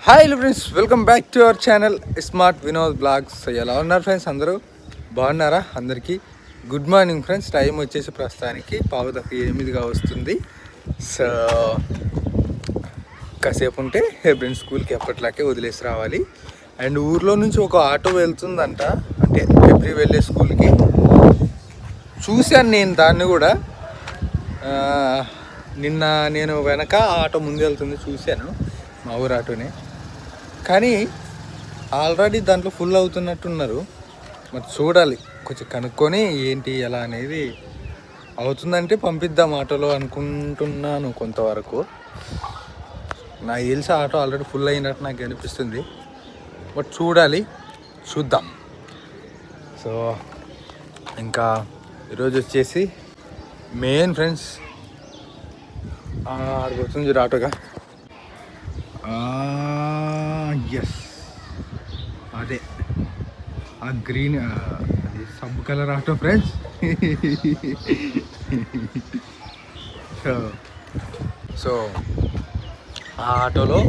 Hi friends, welcome back to our channel smart Vinod blogs. ఎలా ఉన్నారు friends? అందరూ బాగున్నారా? అందరికీ గుడ్ మార్నింగ్ ఫ్రెండ్స్. టైం వచ్చేసి ప్రస్తుతానికి 7:08 వస్తుంది. సో కాసేపు ఉంటే ఫ్రెండ్స్ స్కూల్కి ఎప్పట్లాగే వదిలేసి రావాలి. అండ్ ఊర్లో నుంచి ఒక ఆటో వెళ్తుందంట, అంటే ఎవ్రీ వెళ్ళే స్కూల్కి. చూశాను నేను దాన్ని కూడా. నిన్న నేను వెనక ఆటో ముందు వెళ్తుంది చూశాను, మా ఊరు ఆటోనే. కానీ ఆల్రెడీ దాంట్లో ఫుల్ అవుతున్నట్టున్నారు. మరి చూడాలి, కొంచెం కనుక్కొని ఏంటి ఎలా అనేది. అవుతుందంటే పంపిద్దాం ఆటోలో అనుకుంటున్నాను కొంతవరకు. నాకు తెలిసి ఆటో ఆల్రెడీ ఫుల్ అయినట్టు నాకు అనిపిస్తుంది. బట్ చూద్దాం. సో ఇంకా ఈరోజు వచ్చేసి మెయిన్ ఫ్రెండ్స్ అడుగుతుంది ఆటోగా. ఎస్, అదే ఆ గ్రీన్, అది sub colour auto friends. So ఆ ఆటోలో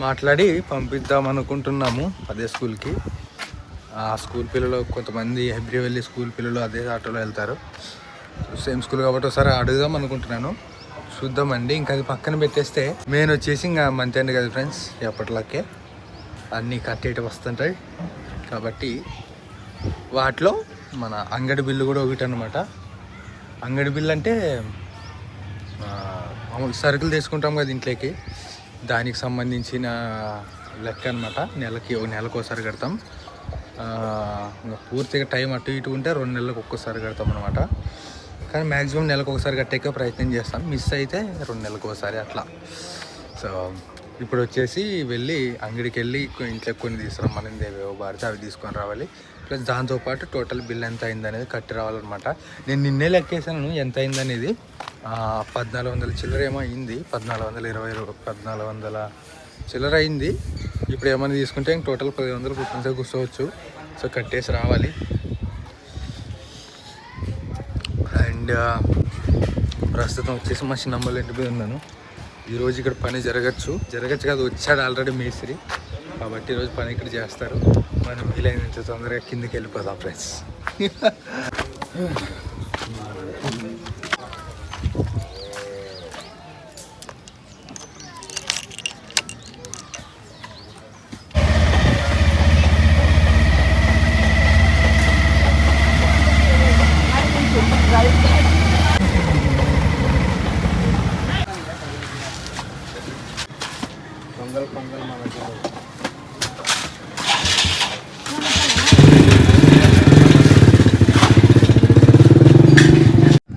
మాట్లాడి పంపిద్దాం అనుకుంటున్నాము అదే స్కూల్కి. ఆ స్కూల్ పిల్లలు కొంతమంది ఎవ్రీ వెళ్ళి స్కూల్ పిల్లలు అదే ఆటోలో వెళ్తారు. సేమ్ స్కూల్ కాబట్టి ఒకసారి అడుగుదాం అనుకుంటున్నాను. చూద్దామండి. ఇంకా అది పక్కన పెట్టేస్తే మెయిన్ వచ్చేసి ఇంకా మంత్ ఎండ్ కదా ఫ్రెండ్స్, ఎప్పటిలాగే అన్నీ కట్టేయటం వస్తుంటాయి. కాబట్టి వాటిలో మన అంగడి బిల్లు కూడా ఒకటి అనమాట. అంగడి బిల్లు అంటే మామూలు సరుకులు తీసుకుంటాం కదా ఇంట్లోకి, దానికి సంబంధించిన లెక్క అనమాట. నెలకు ఒకసారి కడతాం. పూర్తిగా టైం అటు ఇటు ఉంటే 2 నెలలకు ఒక్కసారి కడతాం అనమాట. కానీ మ్యాక్సిమం నెలకు ఒకసారి కట్టేకే ప్రయత్నం చేస్తాం. మిస్ అయితే 2 నెలలకు ఒకసారి అట్లా. సో ఇప్పుడు వచ్చేసి వెళ్ళి అంగడికి వెళ్ళి ఇంట్లోకి కొన్ని తీసుకురమ్మని ఏవేవో బాడితే అవి తీసుకొని రావాలి. ప్లస్ దాంతోపాటు టోటల్ బిల్ ఎంత అయింది అనేది కట్టి రావాలన్నమాట. నేను నిన్నే లెక్కేసాను ఎంత అయిందనేది. 1400 చిల్లర ఏమో అయింది. 1400 చిల్లర అయింది. ఇప్పుడు ఏమైనా తీసుకుంటే ఇంక టోటల్ 1000 కూర్చోవచ్చు. సో కట్టేసి రావాలి. అండ్ ప్రస్తుతం వచ్చేసి మా చిన్నమ్మల ఇంటి మీద ఉన్నాను. ఈరోజు ఇక్కడ పని జరగచ్చు కాదు, వచ్చాడు ఆల్రెడీ మేస్త్రి. కాబట్టి ఈరోజు పని ఇక్కడ చేస్తారు. మనం వీలైనంత తొందరగా కిందకి వెళ్ళిపోదాం ఫ్రెండ్స్.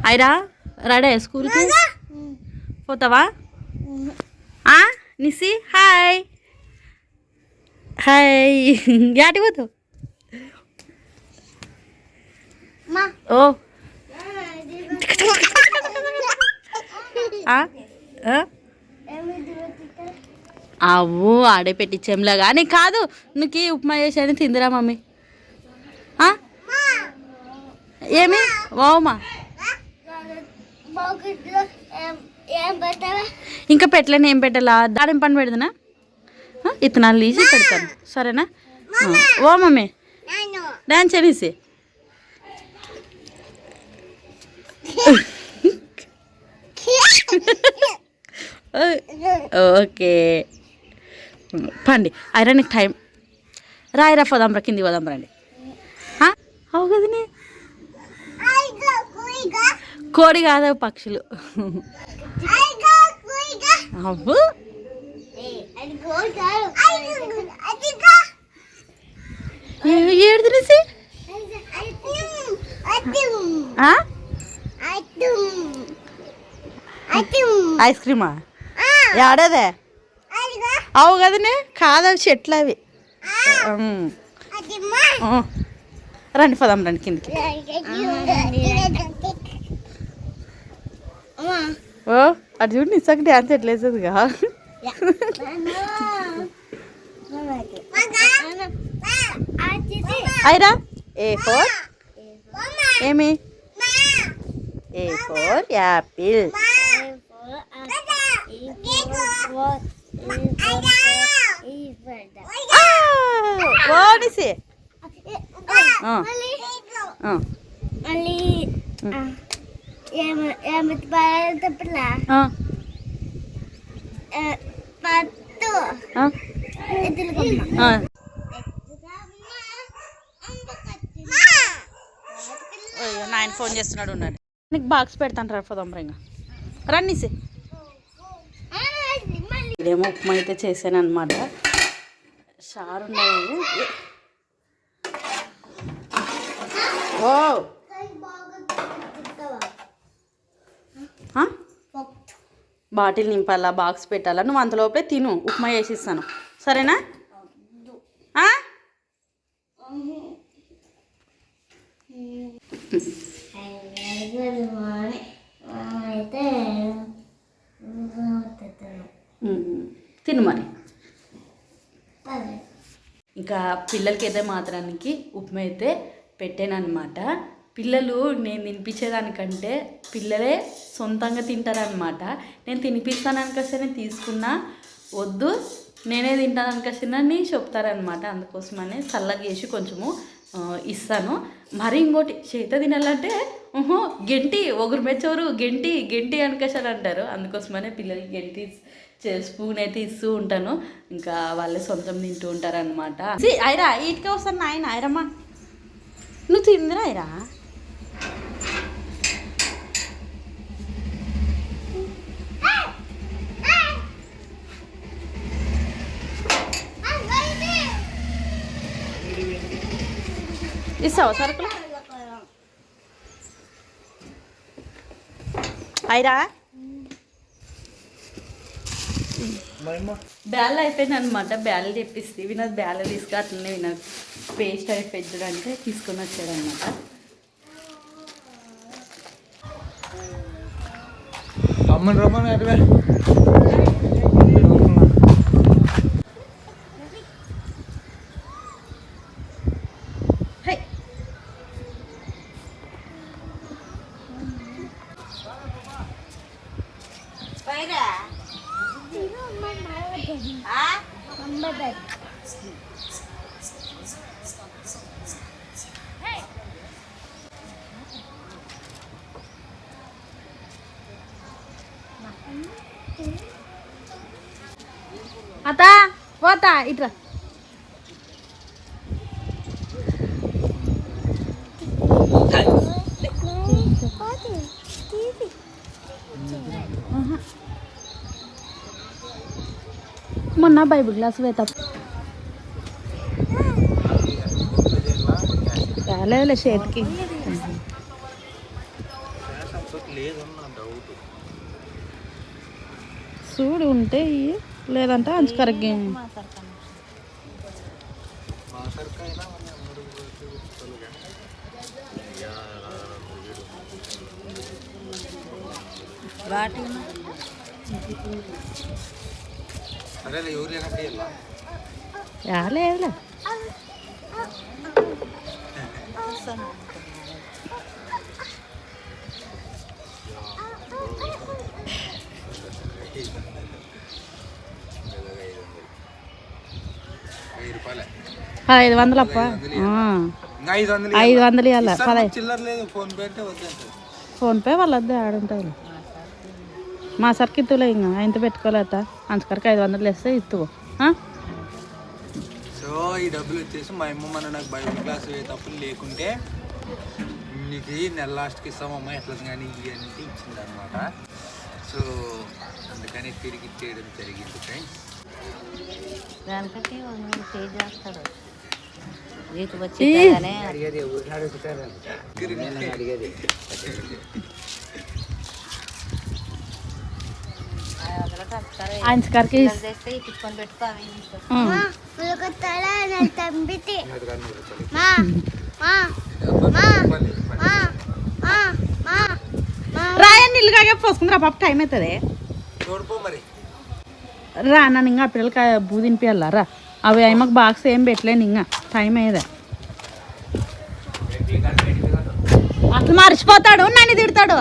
అయిరా రాడే స్కూల్కి పోతావా? నిసి హాయ్ యాటి పోతావు? ఓ అవ్వు ఆడే పెట్టించేంలా కానీ కాదు. నువ్వు ఉప్మా చేసాని తిందిరా మమ్మీ. ఏమి వామా ఇంకా పెట్టలేను. ఏం పెట్టాలా? దాని పని పెడదనా? ఇత్తనాలు తీసి పెడతాను, సరేనా? ఓ మమ్మీ డాన్స్ అనేసి ఓకే పండి. అయిరా నీకు టైం రాయిరా, పోదాంరా కింది పోదాం రండి. అవు కదనే, కోడి కాదు పక్షులు. అవ్వు ఏడు తినేసి ఐస్ క్రీమా ఆడదే? అవు కదనే, కాదవి చెట్లు అవి. రండి పోదాం రండి కిందికి. ఓ అటు చూడు, నిజంగా డ్యాన్స్ ఎట్లేసేదిగా. అయిరా A4 ఏమి? A4 Apple. ఓనిసి నాయన ఫోన్ చేస్తున్నాడు ఉన్నాడు. నీకు బాక్స్ పెడతాను రా పోదాం రన్నీసి. ఇదేమో ఉప్మా అయితే చేశాను అనమాట. షారు ఉన్నాయి. ఓ బాటిల్ నింపాలా, బాక్స్ పెట్టాలా, నువ్వు అంతలోపే తిను, ఉప్మా చేసి ఇస్తాను సరేనా? తిను మరి. ఇంకా పిల్లలకి అయితే మాత్రానికి ఉప్మా అయితే పెట్టానమాట. పిల్లలు నేను తినిపించేదానికంటే పిల్లలే సొంతంగా తింటారనమాట. నేను తినిపిస్తాననికొస్తే నేను తీసుకున్నా, వద్దు నేనే తింటాననికొచ్చినని చెప్తారనమాట. అందుకోసమనే చల్లగా చేసి కొంచెము ఇస్తాను. మరి ఇంకోటి చేత తినాలంటే గెంటి ఒగురు మెచ్చోరు గెంటి గెంటి అనికసారి అంటారు. అందుకోసమనే పిల్లలకి గెంటి స్పూన్ అయితే ఇస్తూ ఉంటాను. ఇంకా వాళ్ళే సొంతం తింటూ ఉంటారనమాట. ఐరా ఇటుకే వస్తాను నాయన. ఐరమ్మా నువ్వు తిందిరా ఐరా. ఇస్తావా సరుకులు ఐరా? బ్యాల్ అయిపోయింది అనమాట. బ్యాల్ తెప్పిస్తే వినోద్ బ్యాల్ తీసుకు అట్లనే వినోద్ పేస్ట్ అయిపోయింది అంటే తీసుకొని వచ్చాడనమాట. రమ్మని రమ్మని అటువే అతా పోతా ఇట్రా. మొన్న బైబుల్ క్లాస్ పోతా లేదులే చేతికి చూడు ఉంటే లేదంటే అంచుకరగ్గే. లేదులే రూపాయలు 500 అప్ప 500 ఇవ్వాలి. ఫోన్పే వాళ్ళద్దే ఆడుంటుంది. మా సరికి ఇత్తులే ఇంకా ఎంత పెట్టుకోలేత అంతకరకు 500 వేస్తే ఇత్తువు. సో ఈ డబ్బులు వచ్చేసి మా అమ్మ మన నాకు బైబిల్ క్లాస్ తప్పులు లేకుంటే నీకు నెల లాస్ట్కి ఇస్తామమ్మా ఎట్లా కానీ ఇవన్నీ ఇచ్చింది అనమాట. సో అందుకని తిరిగి ఇచ్చేయడం జరిగింది ఫ్రెండ్స్. అంచుకరికి రాయని నీళ్ళుగా పోసుకుందిరా పాప టైం అవుతుంది రా. నన్ను ఇంకా పిల్లలకి బూ తినిపించాలా రా. అవి అమ్మకు బాక్స్ ఏం పెట్టలేను ఇంకా టైం అయ్యేదా. అట్లా మర్చిపోతాడు నన్ను తిడతాడు.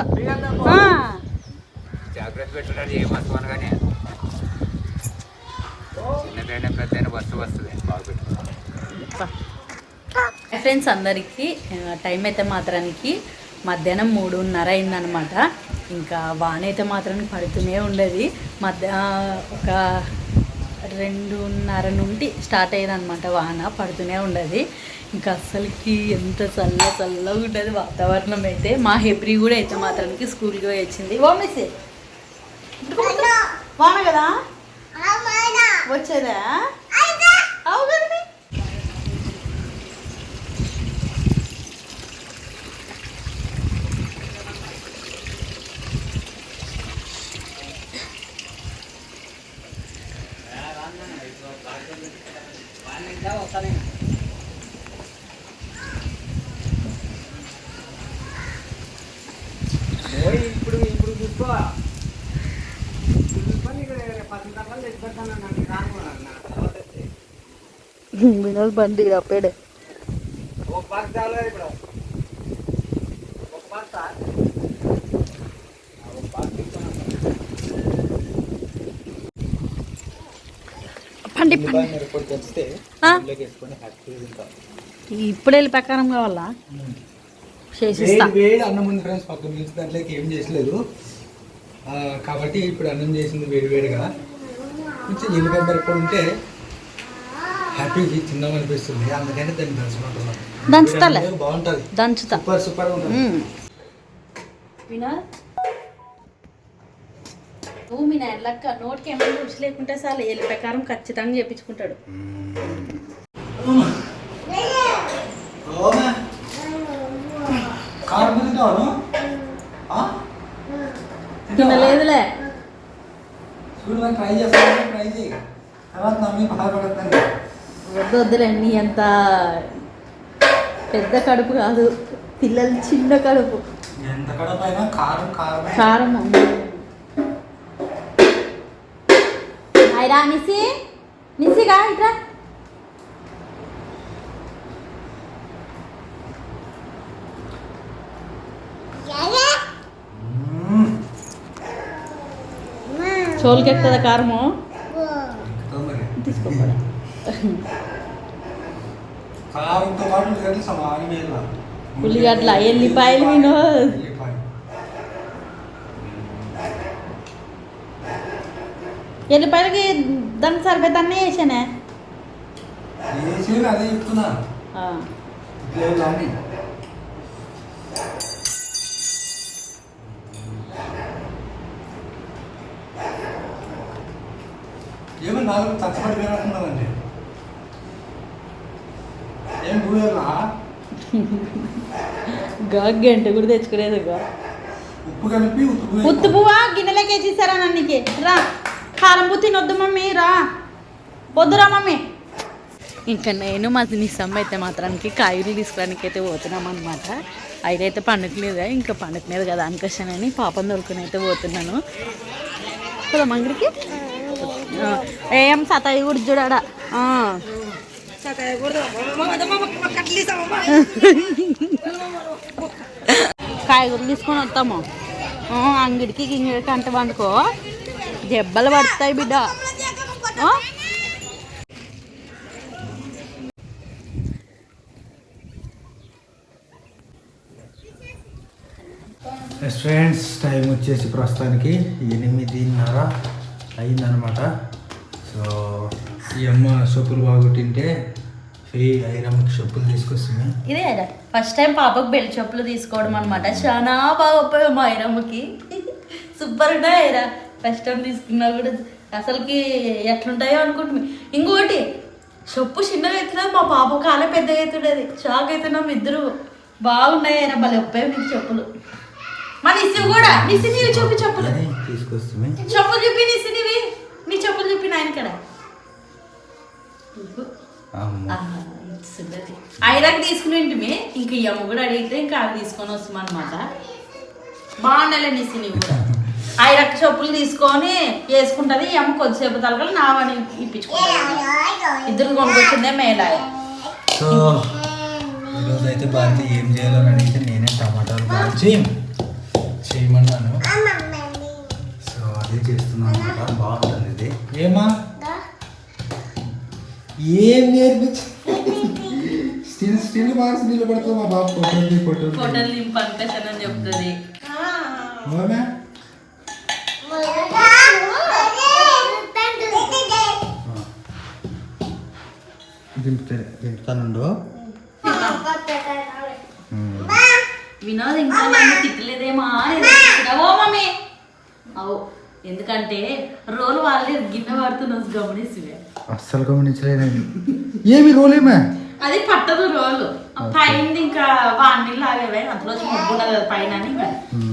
జాగ్రత్త పెట్టున్నాడు ఏమనుకోను కానీ చిన్న పెద్ద బస్సు వస్తుంది బాగా పెట్టుకోవాలి. ఫ్రెండ్స్ అందరికీ టైం అయితే మాత్రానికి మధ్యాహ్నం 3:30 అయిందనమాట. ఇంకా వాన అయితే మాత్రానికి పడుతూనే ఉండేది. ఒక 2:30 నుండి స్టార్ట్ అయ్యేదన్నమాట వాన పడుతూనే ఉండేది. ఇంకా అస్సలకి ఎంత చల్లగా ఉండేది వాతావరణం అయితే. మా హెబ్రి కూడా అయితే మాత్రానికి స్కూల్కి పోయి వచ్చింది. ఓ మిస్ వాన కదా వచ్చేదా అవు కదండి. ఇప్పుడు చూసుకో వినోద్ బండి అప్పేడే పండి ఇప్పుడు వెళ్ళి ప్రకారం కావాలా చేసిస్తా. వేడి అన్నం ఉంది ఫ్రెండ్స్, పక్కన నుంచి దాంట్లోకి ఏం చేసలేదు కాబట్టి ఇప్పుడు అన్నం చేసింది వేడిగా. కొంచెం ఎల్లిపాయ మిరపకాయ ఉంటే హ్యాపీగా తిందామనిపిస్తుంది, అందుకని దాన్ని దంచుకుంటున్నాను. దంచుతాలే, బాగుంటుంది, దంచుతా, సూపర్ ఉంటుంది. వినోద్ నువ్వు మీ నాయనలక్క నోటికి ఏమైనా రుచి లేకుంటే చాలు ఎల్లి ప్రకారం ఖచ్చితంగా చేయించుకుంటాడు. తినలేదులే, ట్రై చేస్తాను, ట్రై చేయి తర్వాత నమ్మి బాధపడతాను. వద్దులే, నీ అంత పెద్ద కడుపు కాదు, పిల్లలు చిన్న కడుపు. ఎంత కడుపు అయినా కారం కారము. అయిరా నిసిగా ఇట్రా. చోలుకి ఎక్కుతుందా కారము? తీసుకోకూడదు. ఉల్లిగడ్డ ఎల్లిపాయలు వినోద్, ఎల్లిపాయలకి దానికి సరిపోతానే వేసానే. అదే చెప్తున్నా, ఏమో నాకు తప్పటి వేరుకుంటుందండి. ఏం పూయలా గంట కూడా తెచ్చుకునేది. ఉప్పు కలిపి ఉత్తు పువ్వా గిన్నెలోకి వేసేసారా నన్నుకి? రా కారం పువ్వు తినొద్దు మమ్మీ, రా వద్దురా మమ్మీ. ఇంకా నేను మా నిస్సమ్మ అయితే మాత్రానికి కాయలు తీసుకురానికి అయితే పోతున్నాం అనమాట. అయితే పండుగలేదు, ఇంకా పండుగలేదు కదా అనుకోసానని పాపం దొరుకుని అయితే పోతున్నాను. కదా మంగడికి ఏం సతాయి కూడా చూడాడా. కాయగూరలు తీసుకొని వస్తాము అంగడికి గింగడికి అంట వండుకో, దెబ్బలు పడతాయి బిడ్డ. ఫ్రెండ్స్ టైం వచ్చేసి ప్రస్తుతానికి 8:30 అయిందనమాట. సో ఈ అమ్మ చెప్పులు బాగుంటే ఐరమ్మకి చెప్పులు తీసుకొస్తుంది. ఇదే ఫస్ట్ టైం పాపకు బెల్ట్ చెప్పులు తీసుకోవడం అనమాట. చాలా బాగా పోయాం మా ఐరమ్మకి, సూపర్ ఉన్నాయి ఐరా. ఫస్ట్ టైం తీసుకున్నా కూడా అసలుకి ఎట్లుంటాయో అనుకుంటున్నాం. ఇంకోటి చెప్పు చిన్నగా అవుతున్నది, మా పాప కాలే పెద్దగా అవుతుండేది. షాక్ అవుతున్నాం ఇద్దరు. బాగున్నాయి ఐరా, భలే ఒప్పాయి మీకు చెప్పులు. మా నిసి కూడా నిసి నీవి చెప్పు చెప్పులు తీసుకొస్తుంది. చెప్పులు చెప్పి నిసి నీవి, నీ చెప్పులు చెప్పి నాయన కదా ఐరాకి తీసుకుని ఉంటుంది. ఇంకా ఈ అమ్మ కూడా అడిగితే ఇంకా అవి తీసుకొని వస్తాం అనమాట. బాగుండాలి నిసి నీవు కూడా. ఐరాకి చెప్పులు తీసుకొని వేసుకుంటుంది, ఈ అమ్మ కొద్దిసేపు తలకలు నావని ఇప్పించుకుంటుంది. ఇద్దరు కొనుక్కొచ్చిందే మేలాయ. సో ఈరోజు అయితే భారతి ఏం చేయాలని అడిగితే నేనే టమాటాలు కాల్చి చేయమన్నాను. సో అదే చేస్తున్నాను అనమాట. బాగుంటుంది ఇది. ఏమా ఏం నేర్పించ స్టిల్ మార్క్స్ నిలబడతావు మా బాబు ఫోటోలు ఫోటోలు నింపంకషన్ చెప్తుంది. దింపుతానుండు. వినోద్ ఇంకా నన్ను తిట్టలేదేమా ఓ మమ్మీ అవు, ఎందుకంటే రోల్ వాళ్ళే గిన్నె పడుతున్నావు గమనిస్తుంది. అస్సలు గమనించలేదండి. ఏమి రోలేమా అది పట్టదు రోలు పైన ఇంకా వాడిని లాగేవే అందులో ముగ్గున్నది కదా పైన అని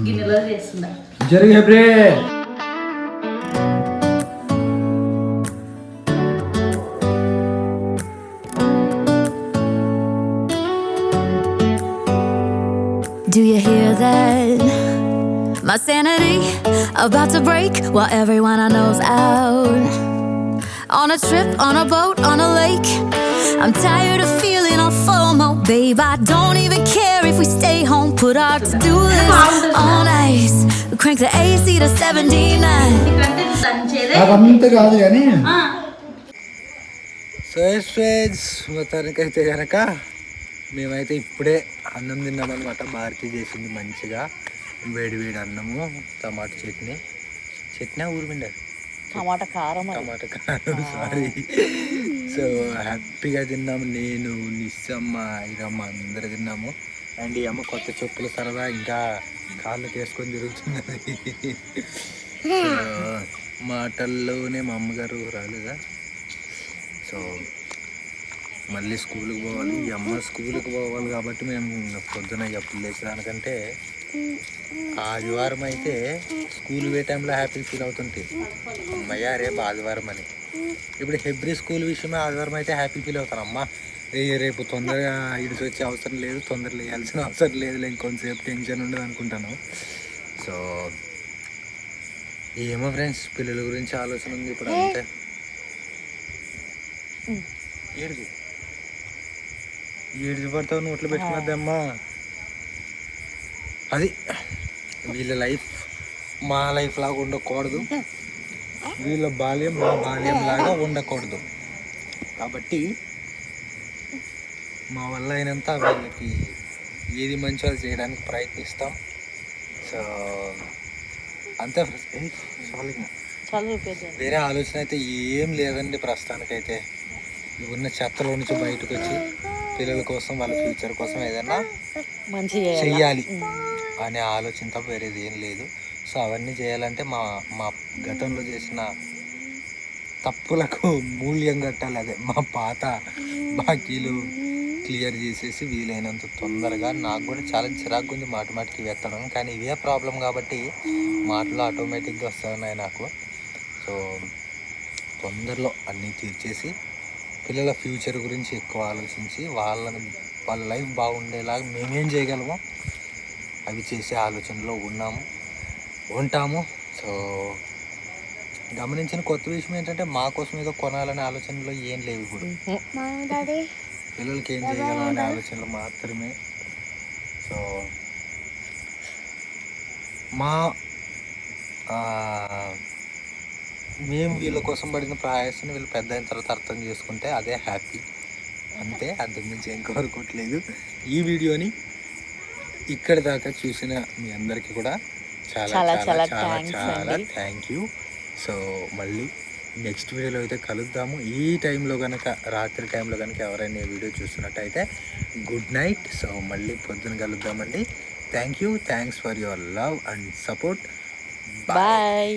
గిన్నెలో చేస్తుందా జరిగే బ్రే. Do you hear that? My sanity about to break while everyone I know's out. On a trip, on a boat, on a lake. I'm tired of feeling all FOMO, babe. I don't even care if we stay home. Put our to-do list on ice. Crank the AC to 79. అదంతా కాదు కానీ sewage మొత్తానికైతే కనుక మేమైతే ఇప్పుడే అన్నం తిన్నామన్నమాట. భారతి చేసింది మంచిగా వేడి వేడి అన్నము, టమాటా చట్నీ ఊరిమిండి టమాటా కారం సారీ. సో హ్యాపీగా తిన్నాము. నేను, నిస్సమ్మ, ఇరమ్మ అందరు తిన్నాము. అండ్ ఈ అమ్మ కొత్త చెప్పులు సరదా ఇంకా కాళ్ళకి వేసుకొని తిరుగుతున్నది. మాటల్లోనే మా అమ్మగారు రాలేదా. సో మళ్ళీ స్కూల్కి పోవాలి. ఈ అమ్మ స్కూల్కి పోవాలి కాబట్టి మేము పొద్దున ఎప్పుడు లేచడానికంటే ఆదివారం అయితే స్కూల్ పోయే టైంలో హ్యాపీ ఫీల్ అవుతుంటే అమ్మయ్య రేపు ఆదివారం అని. ఇప్పుడు హెబ్రి స్కూల్ విషయమే ఆదివారం అయితే హ్యాపీ ఫీల్ అవుతాను. అమ్మ రేపు తొందరగా ఇడిచి వచ్చే అవసరం లేదు, తొందరగా వేయాల్సిన అవసరం లేదు, ఇంకొంతసేపు టెన్షన్ ఉండదు అనుకుంటాను. సో ఏమో ఫ్రెండ్స్, పిల్లల గురించి ఆలోచన ఉంది ఇప్పుడు. అంతే ఏడు పడతావు నోట్లో పెట్టుకున్నద్దమ్మా. అది వీళ్ళ లైఫ్ మా లైఫ్ లాగా ఉండకూడదు, వీళ్ళ బాల్యం మా బాల్యం లాగా ఉండకూడదు. కాబట్టి మా వల్ల అయినంత వీళ్ళకి ఏది మంచో అది చేయడానికి ప్రయత్నిస్తాం. సో అంతే వేరే ఆలోచన అయితే ఏం లేదండి ప్రస్తుతానికైతే. ఉన్న చెత్తలో నుంచి బయటకు వచ్చి పిల్లల కోసం, వాళ్ళ ఫ్యూచర్ కోసం ఏదైనా మంచి చెయ్యాలి అనే ఆలోచన తప్ప వేరేది ఏం లేదు. సో అవన్నీ చేయాలంటే మా గతంలో చేసిన తప్పులకు మూల్యం కట్టాలి. అదే మా పాత బాకీలు క్లియర్ చేసేసి వీలైనంత తొందరగా. నాకు కూడా చాలా చిరాకు ఉంది మాటికి వెత్తడం, కానీ ఇవే ప్రాబ్లం కాబట్టి మాటలు ఆటోమేటిక్గా వస్తున్నాయి నాకు. సో తొందరలో అన్నీ తీర్చేసి పిల్లల ఫ్యూచర్ గురించి ఎక్కువ ఆలోచించి వాళ్ళ లైఫ్ బాగుండేలాగా మేమేం చేయగలమో అవి చేసే ఆలోచనలో ఉంటాము. సో గమనించిన కొత్త విషయం ఏంటంటే మా కోసం ఏదో కొనాలనే ఆలోచనలో ఏం లేవు. ఇప్పుడు పిల్లలకి ఏం చేయగలం అనే ఆలోచనలు మాత్రమే. సో మేము వీళ్ళ కోసం పడిన ప్రయాసాన్ని వీళ్ళు పెద్ద అయిన తర్వాత అర్థం చేసుకుంటే అదే హ్యాపీ. అంతే, అంతకుమించి ఏం కోరుకోవట్లేదు. ఈ వీడియోని ఇక్కడి దాకా చూసిన మీ అందరికీ కూడా చాలా చాలా చాలా చాలా థ్యాంక్ యూ. సో మళ్ళీ నెక్స్ట్ వీడియోలో అయితే కలుద్దాము. ఈ టైంలో కనుక, రాత్రి టైంలో కనుక ఎవరైనా ఈ వీడియో చూస్తున్నట్టయితే గుడ్ నైట్. సో మళ్ళీ పొద్దున కలుద్దామండి. Thank you, thanks for your love and support. Bye.